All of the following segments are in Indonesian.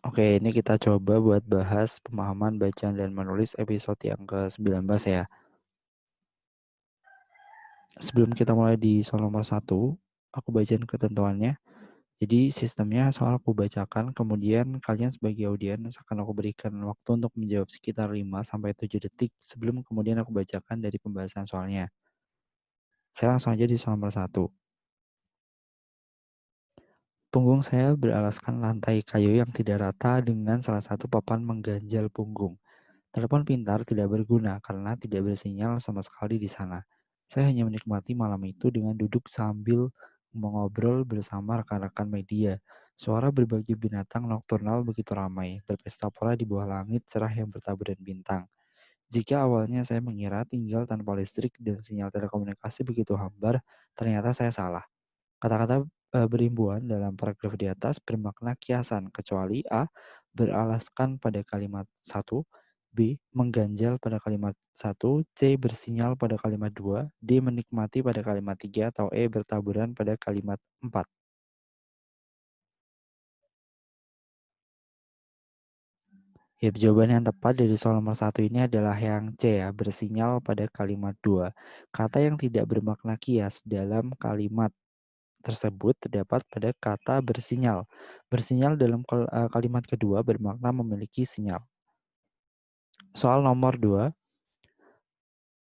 Oke, ini kita coba buat bahas pemahaman bacaan dan menulis episode yang ke-19 ya. Sebelum kita mulai di soal nomor 1, aku bacain ketentuannya. Jadi sistemnya soal aku bacakan, kemudian kalian sebagai audiens akan aku berikan waktu untuk menjawab sekitar 5-7 detik sebelum kemudian aku bacakan dari pembahasan soalnya. Oke, langsung aja di soal nomor 1. Punggung saya beralaskan lantai kayu yang tidak rata dengan salah satu papan mengganjal punggung. Telepon pintar tidak berguna karena tidak bersinyal sama sekali di sana. Saya hanya menikmati malam itu dengan duduk sambil mengobrol bersama rekan-rekan media. Suara berbagai binatang nokturnal begitu ramai, berpesta pora di bawah langit cerah yang bertaburan bintang. Jika awalnya saya mengira tinggal tanpa listrik dan sinyal telekomunikasi begitu hambar, ternyata saya salah. Kata-kata berimbuan dalam paragraf di atas bermakna kiasan kecuali A. Beralaskan pada kalimat 1, B. Mengganjal pada kalimat 1, C. Bersinyal pada kalimat 2, D. Menikmati pada kalimat 3, atau E. Bertaburan pada kalimat 4. Ya, jawaban yang tepat dari soal nomor 1 ini adalah yang C ya, bersinyal pada kalimat 2. Kata yang tidak bermakna kias dalam kalimat tersebut terdapat pada kata bersinyal. Bersinyal dalam kalimat kedua bermakna memiliki sinyal. Soal nomor 2,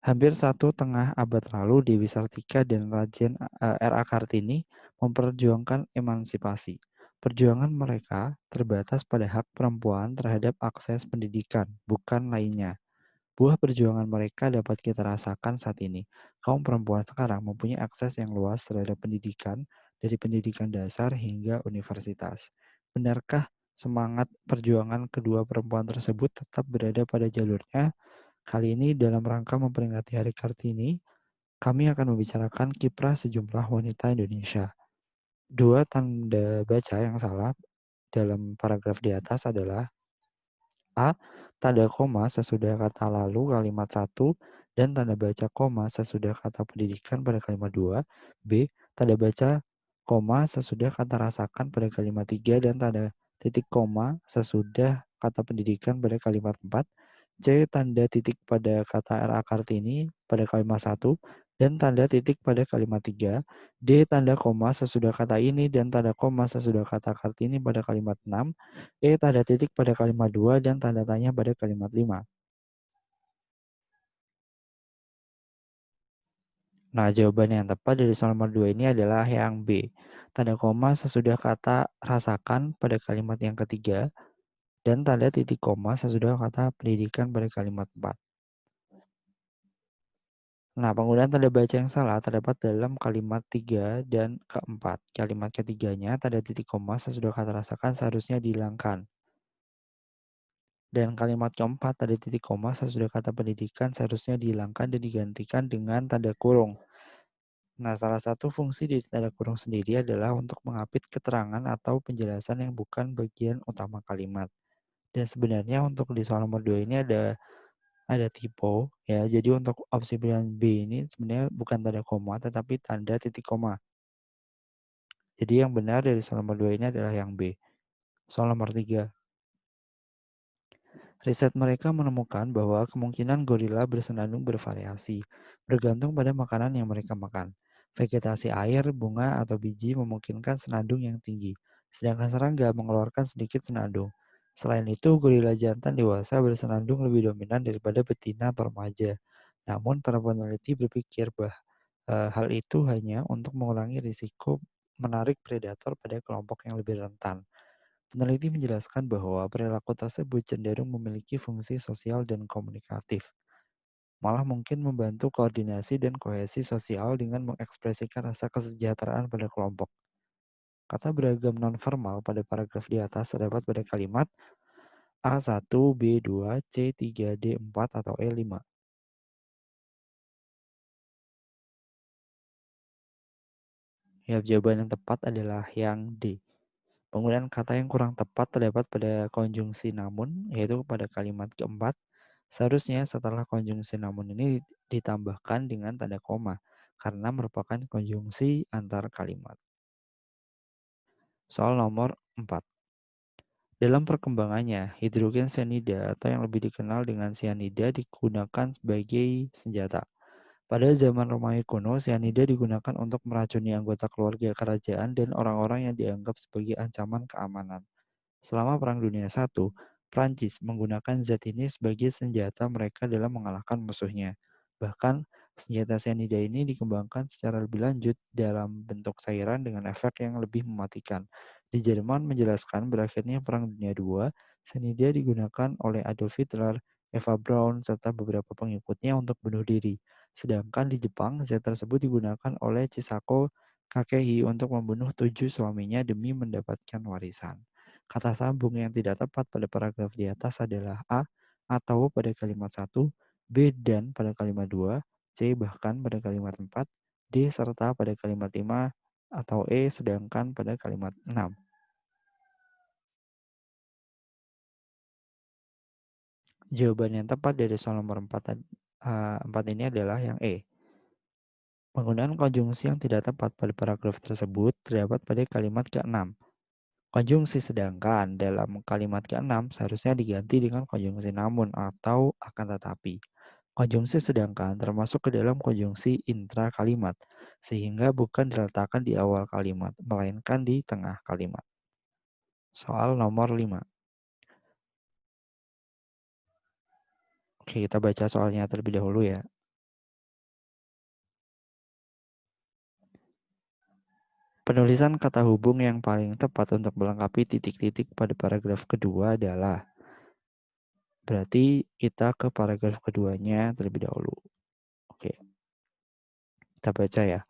hampir 1/2 abad lalu Dewi Sartika dan Rajen R.A. Kartini memperjuangkan emansipasi. Perjuangan mereka terbatas pada hak perempuan terhadap akses pendidikan, bukan lainnya. Buah perjuangan mereka dapat kita rasakan saat ini. Kaum perempuan sekarang mempunyai akses yang luas terhadap pendidikan, dari pendidikan dasar hingga universitas. Benarkah semangat perjuangan kedua perempuan tersebut tetap berada pada jalurnya? Kali ini dalam rangka memperingati Hari Kartini, kami akan membicarakan kiprah sejumlah wanita Indonesia. Dua tanda baca yang salah dalam paragraf di atas adalah A. Tanda koma sesudah kata lalu kalimat 1 dan tanda baca koma sesudah kata pendidikan pada kalimat 2. B. Tanda baca koma sesudah kata rasakan pada kalimat 3 dan tanda titik koma sesudah kata pendidikan pada kalimat 4. C. Tanda titik pada kata R.A. Kartini pada kalimat 1 dan tanda titik pada kalimat 3. D. Tanda koma sesudah kata ini dan tanda koma sesudah kata Kartini pada kalimat 6. E. Tanda titik pada kalimat 2 dan tanda tanya pada kalimat 5. Nah, jawaban yang tepat dari soal nomor 2 ini adalah yang B. Tanda koma sesudah kata rasakan pada kalimat yang ketiga dan tanda titik koma sesudah kata pendidikan pada kalimat 4. Nah, penggunaan tanda baca yang salah terdapat dalam kalimat 3 dan keempat. Kalimat ketiganya, tanda titik koma sesudah kata rasakan seharusnya dihilangkan. Dan kalimat keempat, tanda titik koma sesudah kata pendidikan seharusnya dihilangkan dan digantikan dengan tanda kurung. Nah, salah satu fungsi dari tanda kurung sendiri adalah untuk mengapit keterangan atau penjelasan yang bukan bagian utama kalimat. Dan sebenarnya untuk di soal nomor 2 ini ada typo ya. Jadi untuk opsi pilihan B ini sebenarnya bukan tanda koma tetapi tanda titik koma. Jadi yang benar dari soal nomor 2 ini adalah yang B. Soal nomor 3. Riset mereka menemukan bahwa kemungkinan gorila bersenandung bervariasi, bergantung pada makanan yang mereka makan. Vegetasi air, bunga, atau biji memungkinkan senandung yang tinggi, sedangkan serangga mengeluarkan sedikit senandung. Selain itu, gorila jantan dewasa bersenandung lebih dominan daripada betina atau remaja. Namun, para peneliti berpikir bahwa hal itu hanya untuk mengurangi risiko menarik predator pada kelompok yang lebih rentan. Peneliti menjelaskan bahwa perilaku tersebut cenderung memiliki fungsi sosial dan komunikatif, malah mungkin membantu koordinasi dan kohesi sosial dengan mengekspresikan rasa kesejahteraan pada kelompok. Kata beragam nonverbal pada paragraf di atas terdapat pada kalimat A1, B2, C3, D4, atau E5. Ya, jawaban yang tepat adalah yang D. Penggunaan kata yang kurang tepat terdapat pada konjungsi namun, yaitu pada kalimat keempat. Seharusnya setelah konjungsi namun ini ditambahkan dengan tanda koma, karena merupakan konjungsi antar kalimat. Soal nomor 4. Dalam perkembangannya, hidrogen cyanida atau yang lebih dikenal dengan cyanida digunakan sebagai senjata. Pada zaman Romawi kuno, cyanida digunakan untuk meracuni anggota keluarga kerajaan dan orang-orang yang dianggap sebagai ancaman keamanan. Selama Perang Dunia I, Prancis menggunakan zat ini sebagai senjata mereka dalam mengalahkan musuhnya. Bahkan, senjata cyanida ini dikembangkan secara lebih lanjut dalam bentuk cairan dengan efek yang lebih mematikan. Di Jerman menjelaskan berakhirnya Perang Dunia II, cyanida digunakan oleh Adolf Hitler, Eva Braun, serta beberapa pengikutnya untuk bunuh diri. Sedangkan di Jepang, zat tersebut digunakan oleh Chisako Kakeihi untuk membunuh 7 suaminya demi mendapatkan warisan. Kata sambung yang tidak tepat pada paragraf di atas adalah A, atau pada kalimat 1, B dan pada kalimat 2, C bahkan pada kalimat 4, D serta pada kalimat 5, atau E sedangkan pada kalimat 6. Jawaban yang tepat dari soal nomor 4 ini adalah yang E. Penggunaan konjungsi yang tidak tepat pada paragraf tersebut terdapat pada kalimat ke-6. Konjungsi sedangkan dalam kalimat ke-6 seharusnya diganti dengan konjungsi namun atau akan tetapi. Konjungsi sedangkan termasuk ke dalam konjungsi intra kalimat, sehingga bukan diletakkan di awal kalimat, melainkan di tengah kalimat. Soal nomor 5. Oke, kita baca soalnya terlebih dahulu ya. Penulisan kata hubung yang paling tepat untuk melengkapi titik-titik pada paragraf kedua adalah, berarti kita ke paragraf keduanya terlebih dahulu. Oke, kita baca ya.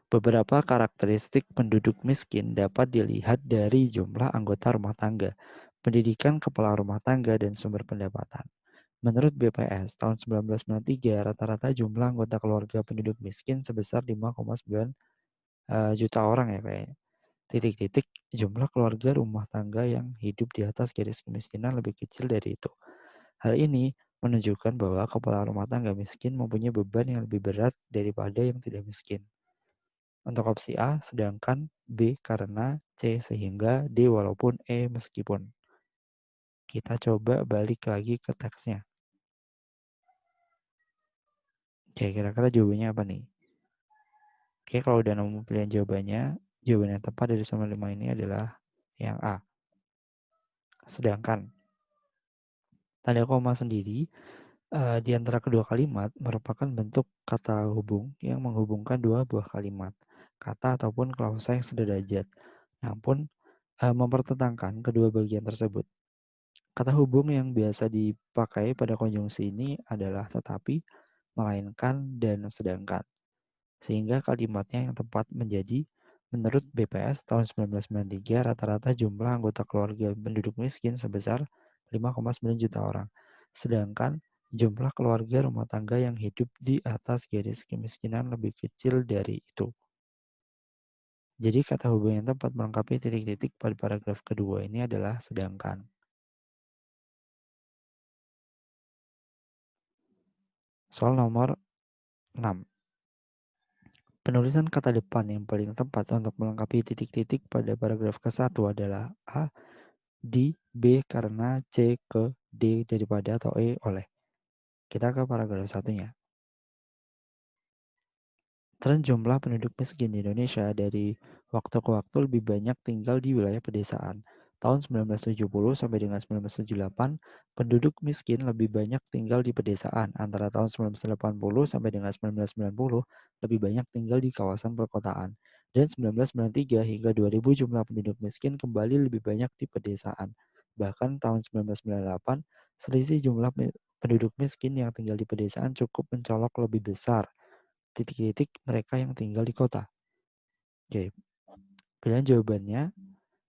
Beberapa karakteristik penduduk miskin dapat dilihat dari jumlah anggota rumah tangga, pendidikan kepala rumah tangga, dan sumber pendapatan. Menurut BPS, tahun 1993, rata-rata jumlah anggota keluarga penduduk miskin sebesar 5,9 juta orang ya kayaknya. Titik-titik, jumlah keluarga rumah tangga yang hidup di atas garis kemiskinan lebih kecil dari itu. Hal ini menunjukkan bahwa kepala rumah tangga miskin mempunyai beban yang lebih berat daripada yang tidak miskin. Untuk opsi A, sedangkan B karena C sehingga D walaupun E meskipun. Kita coba balik lagi ke teksnya. Oke, kira-kira jawabannya apa nih? Oke, kalau udah nemu pilihan jawabannya, jawaban yang tepat dari semua 5 ini adalah yang A. Sedangkan tanda koma sendiri di antara kedua kalimat merupakan bentuk kata hubung yang menghubungkan dua buah kalimat, kata ataupun klausa yang sederajat, namun mempertentangkan kedua bagian tersebut. Kata hubung yang biasa dipakai pada konjungsi ini adalah tetapi, melainkan, dan sedangkan. Sehingga kalimatnya yang tepat menjadi, menurut BPS tahun 1993 rata-rata jumlah anggota keluarga penduduk miskin sebesar 5,9 juta orang. Sedangkan jumlah keluarga rumah tangga yang hidup di atas garis kemiskinan lebih kecil dari itu. Jadi kata hubung yang tepat melengkapi titik-titik pada paragraf kedua ini adalah sedangkan. Soal nomor 6. Penulisan kata depan yang paling tepat untuk melengkapi titik-titik pada paragraf ke-1 adalah A, di, B karena, C ke, D daripada atau E oleh. Kita ke paragraf satunya. Tren jumlah penduduk miskin di Indonesia dari waktu ke waktu lebih banyak tinggal di wilayah pedesaan. Tahun 1970 sampai dengan 1978, penduduk miskin lebih banyak tinggal di pedesaan. Antara tahun 1980 sampai dengan 1990, lebih banyak tinggal di kawasan perkotaan. Dan 1993 hingga 2000 jumlah penduduk miskin kembali lebih banyak di pedesaan. Bahkan tahun 1998, selisih jumlah penduduk miskin yang tinggal di pedesaan cukup mencolok lebih besar titik-titik mereka yang tinggal di kota. Oke, pilihan jawabannya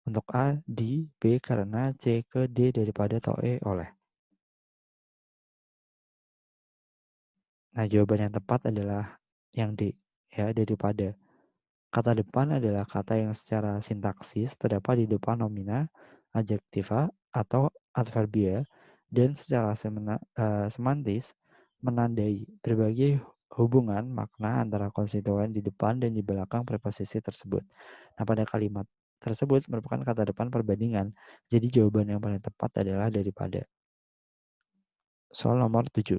untuk A, di, B karena, C ke, D daripada atau E oleh. Nah, jawaban yang tepat adalah yang D, ya, daripada. Kata depan adalah kata yang secara sintaksis terdapat di depan nomina, adjektiva, atau adverbia, dan secara semantis menandai berbagai hubungan makna antara konstituen di depan dan di belakang preposisi tersebut. Nah, pada kalimat tersebut merupakan kata depan perbandingan. Jadi jawaban yang paling tepat adalah daripada. Soal nomor 7.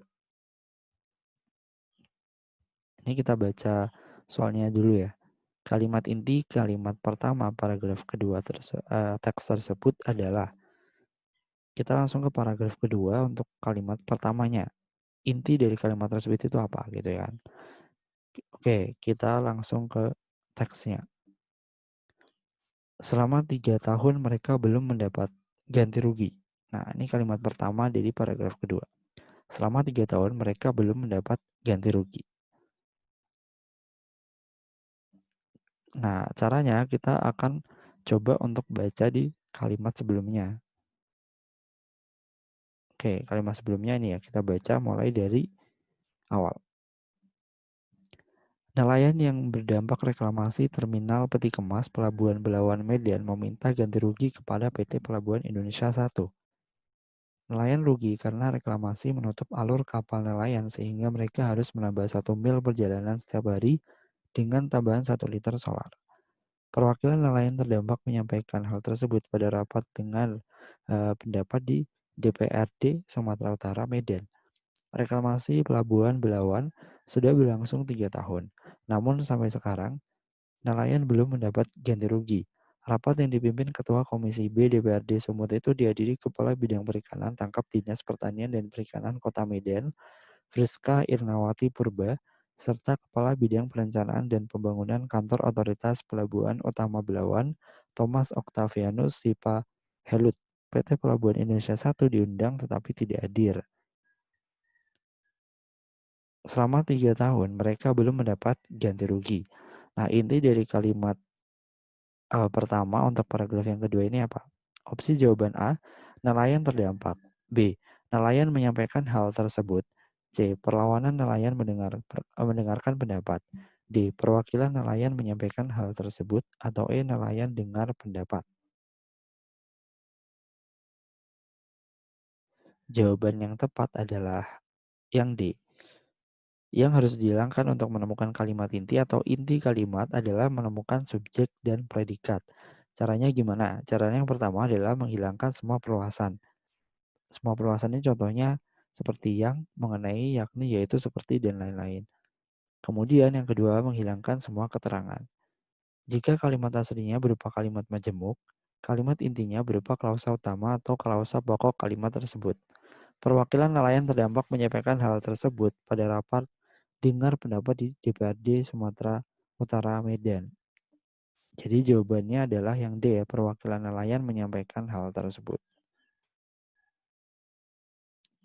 Ini kita baca soalnya dulu ya. Kalimat inti kalimat pertama paragraf kedua teks tersebut adalah. Kita langsung ke paragraf kedua untuk kalimat pertamanya. Inti dari kalimat tersebut itu apa gitu ya kan. Oke, kita langsung ke teksnya. Selama 3 tahun mereka belum mendapat ganti rugi. Nah, ini kalimat pertama dari paragraf kedua. Selama 3 tahun mereka belum mendapat ganti rugi. Nah, caranya kita akan coba untuk baca di kalimat sebelumnya. Oke, kalimat sebelumnya ini ya, kita baca mulai dari awal. Nelayan yang berdampak reklamasi Terminal Peti Kemas Pelabuhan Belawan Medan meminta ganti rugi kepada PT Pelabuhan Indonesia 1. Nelayan rugi karena reklamasi menutup alur kapal nelayan sehingga mereka harus menambah 1 mil perjalanan setiap hari dengan tambahan 1 liter solar. Perwakilan nelayan terdampak menyampaikan hal tersebut pada rapat dengan pendapat di DPRD Sumatera Utara Medan. Reklamasi Pelabuhan Belawan sudah berlangsung 3 tahun. Namun sampai sekarang, nelayan belum mendapat ganti rugi. Rapat yang dipimpin Ketua Komisi B DPRD Sumut itu dihadiri Kepala Bidang Perikanan Tangkap Dinas Pertanian dan Perikanan Kota Medan, Friska Irnawati Purba, serta Kepala Bidang Perencanaan dan Pembangunan Kantor Otoritas Pelabuhan Utama Belawan, Thomas Octavianus Sipa Helut. PT Pelabuhan Indonesia 1 diundang tetapi tidak hadir. Selama 3 tahun mereka belum mendapat ganti rugi. Nah, inti dari kalimat pertama untuk paragraf yang kedua ini apa? Opsi jawaban A, nelayan terdampak. B, nelayan menyampaikan hal tersebut. C, perlawanan nelayan mendengarkan pendapat. D, perwakilan nelayan menyampaikan hal tersebut. Atau E, nelayan dengar pendapat. Jawaban yang tepat adalah yang D. Yang harus dihilangkan untuk menemukan kalimat inti atau inti kalimat adalah menemukan subjek dan predikat. Caranya gimana? Caranya yang pertama adalah menghilangkan semua perluasan. Semua perluasan ini contohnya seperti yang, mengenai, yakni, yaitu, seperti, dan lain-lain. Kemudian yang kedua menghilangkan semua keterangan. Jika kalimat aslinya berupa kalimat majemuk, kalimat intinya berupa klausa utama atau klausa pokok kalimat tersebut. Perwakilan nelayan terdampak menyampaikan hal tersebut pada rapat dengar pendapat di DPRD Sumatera Utara Medan. Jadi jawabannya adalah yang D ya, perwakilan nelayan menyampaikan hal tersebut.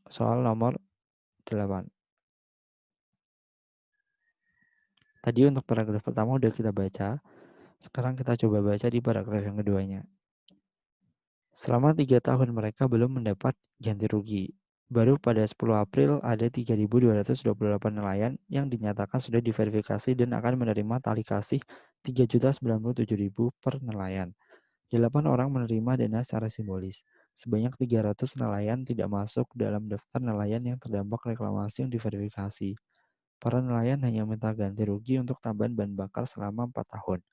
Soal nomor 8. Tadi untuk paragraf pertama udah kita baca. Sekarang kita coba baca di paragraf yang keduanya. Selama 3 tahun mereka belum mendapat ganti rugi. Baru pada 10 April ada 3.228 nelayan yang dinyatakan sudah diverifikasi dan akan menerima tali kasih 3.097.000 per nelayan. 8 orang menerima dana secara simbolis. Sebanyak 300 nelayan tidak masuk dalam daftar nelayan yang terdampak reklamasi yang diverifikasi. Para nelayan hanya minta ganti rugi untuk tambahan bahan bakar selama 4 tahun,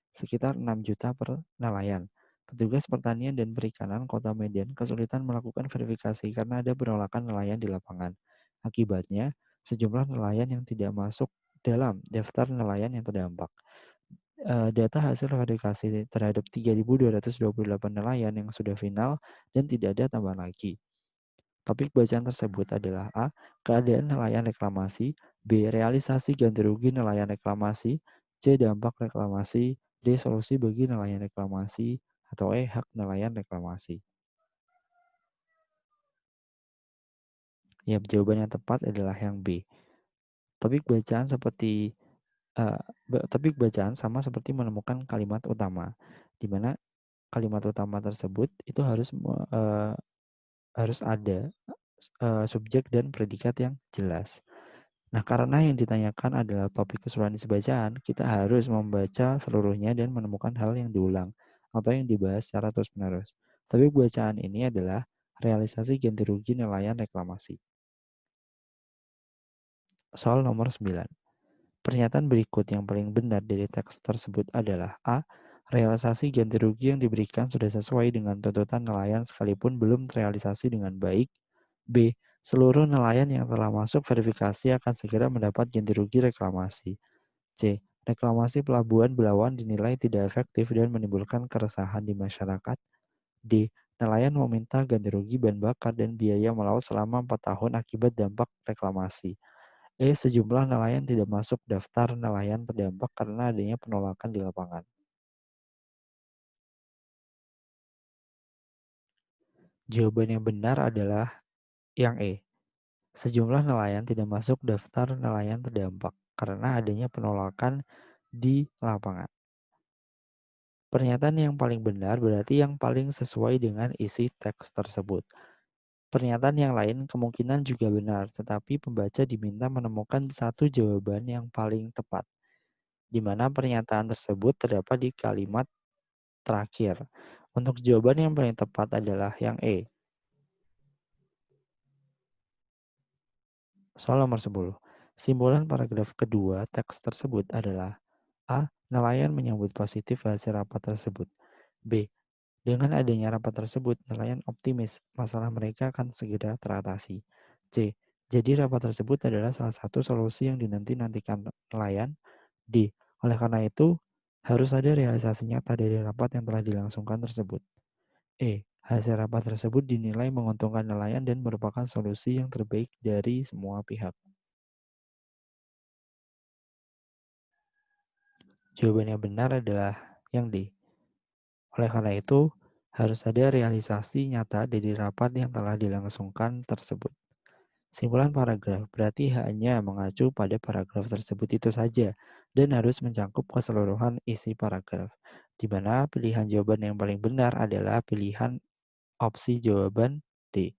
sekitar 6 juta per nelayan. Petugas Pertanian dan Perikanan Kota Medan kesulitan melakukan verifikasi karena ada penolakan nelayan di lapangan. Akibatnya, sejumlah nelayan yang tidak masuk dalam daftar nelayan yang terdampak. Data hasil verifikasi terhadap 3.228 nelayan yang sudah final dan tidak ada tambahan lagi. Topik bacaan tersebut adalah A. Keadaan nelayan reklamasi, B. Realisasi ganti rugi nelayan reklamasi, C. Dampak reklamasi, D. Solusi bagi nelayan reklamasi, atau E. Hak nelayan reklamasi. Ya, jawaban yang tepat adalah yang B. Topik bacaan topik bacaan sama seperti menemukan kalimat utama, di mana kalimat utama tersebut itu harus ada subjek dan predikat yang jelas. Nah, karena yang ditanyakan adalah topik keseluruhan isi bacaan, kita harus membaca seluruhnya dan menemukan hal yang diulang atau yang dibahas secara terus-menerus. Topik bacaan ini adalah realisasi ganti rugi nelayan reklamasi. Soal nomor 9. Pernyataan berikut yang paling benar dari teks tersebut adalah A. Realisasi ganti rugi yang diberikan sudah sesuai dengan tuntutan nelayan sekalipun belum terrealisasi dengan baik. B. Seluruh nelayan yang telah masuk verifikasi akan segera mendapat ganti rugi reklamasi. C. Reklamasi pelabuhan Belawan dinilai tidak efektif dan menimbulkan keresahan di masyarakat. D. Nelayan meminta ganti rugi bahan bakar dan biaya melaut selama 4 tahun akibat dampak reklamasi. E. Sejumlah nelayan tidak masuk daftar nelayan terdampak karena adanya penolakan di lapangan. Jawaban yang benar adalah yang E. Sejumlah nelayan tidak masuk daftar nelayan terdampak karena adanya penolakan di lapangan. Pernyataan yang paling benar berarti yang paling sesuai dengan isi teks tersebut. Pernyataan yang lain kemungkinan juga benar, tetapi pembaca diminta menemukan satu jawaban yang paling tepat, di mana pernyataan tersebut terdapat di kalimat terakhir. Untuk jawaban yang paling tepat adalah yang E. Soal nomor 10. Simbolan paragraf kedua teks tersebut adalah A. Nelayan menyambut positif hasil rapat tersebut. B. Dengan adanya rapat tersebut, nelayan optimis masalah mereka akan segera teratasi. C. Jadi rapat tersebut adalah salah satu solusi yang dinanti-nantikan nelayan. D. Oleh karena itu, harus ada realisasi nyata dari rapat yang telah dilangsungkan tersebut. E. Hasil rapat tersebut dinilai menguntungkan nelayan dan merupakan solusi yang terbaik dari semua pihak. Jawaban yang benar adalah yang D. Oleh karena itu, harus ada realisasi nyata dari rapat yang telah dilangsungkan tersebut. Simpulan paragraf berarti hanya mengacu pada paragraf tersebut itu saja dan harus mencakup keseluruhan isi paragraf, di mana pilihan jawaban yang paling benar adalah pilihan opsi jawaban D.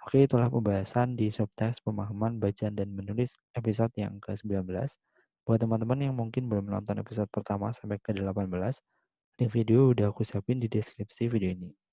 Oke, itulah pembahasan di subteks pemahaman bacaan dan menulis episode yang ke-19. Buat teman-teman yang mungkin belum menonton episode pertama sampai ke-18, link video udah aku siapin di deskripsi video ini.